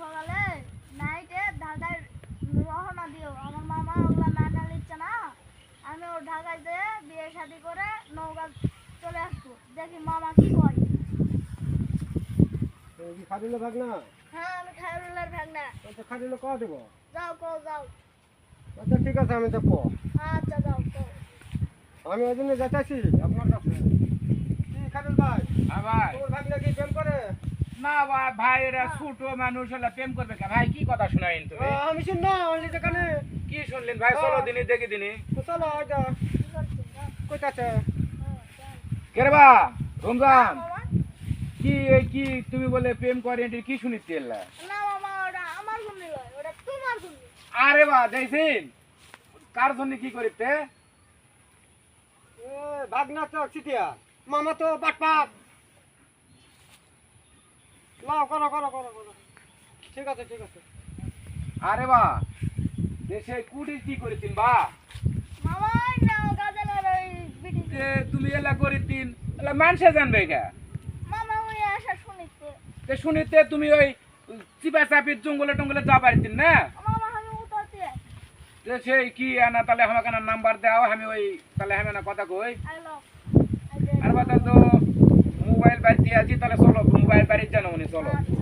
সকালে নাইটে ঢাকায় রওনা দিও। আমার মামা ওগুলা মেনে নিচ্ছে না। আমি ওর ঢাকায় যেয়ে বিয়ে শাদি করে নৌকা চলে আসবো। দেখি মামা কি কয়। কি খাদিলে ভাগনা? হ্যাঁ, আমি খায়রুল্লাহর ভাগনা। আচ্ছা খাদিলে কও দেব? যাও কও যাও। আচ্ছা ঠিক আছে আমি দেখবো। আচ্ছা যাও কও। আমি ওই জন্য যাচ্ছি আপনার কাছে। কি খাদিল ভাই? হ্যাঁ ভাই। তোর ভাগনা কি প্রেম করে? না ভাই, ভাই এরা ছোট মানুষ হলে প্রেম করবে কে? ভাই কি কথা শোনাইন তুমি? আমি শুন না ওই যেখানে কি শুনলেন ভাই? চলো দিনই দেখি দিনই। চলো ওইটা কি করছিস? কইতাছে। কে রে বা? রমজান মামা? কি এই কি তুমি বলে প্রেম করে এটি কি শুনিতে এলা? না মামা, ওটা আমার গুন্নি লয়, ওটা তোমার গুন্নি। আরে বা দেখছিন কার জন্য কি করিতে? এ ভাগনা তো চিটিয়া মামা তো বাটপাত। লাও করো করো করো করো। ঠিক আছে ঠিক আছে। আরে বা দেশে কুড়ি কি করিতেন বা? মামা না গাজলের ওই বিটি। যে তুমি এলা করিতেন এলা মানুষে জানবে কে? মামা ওই আশা শুনিতে। তে শুনিতে তুমি ওই চিপা চাপির জঙ্গলে টঙ্গলে যা পারিতেন না? মামা আমি উঠাতে যে সেই কি আনা তাহলে আমাকে না নাম্বার দাও, আমি ওই তাহলে আমি না কথা কই। আইলো। আর বাতা তো মোবাইল বাড়িতে আছি, তাহলে চলো মোবাইল বাড়িতে জানো উনি চলো। আচ্ছা।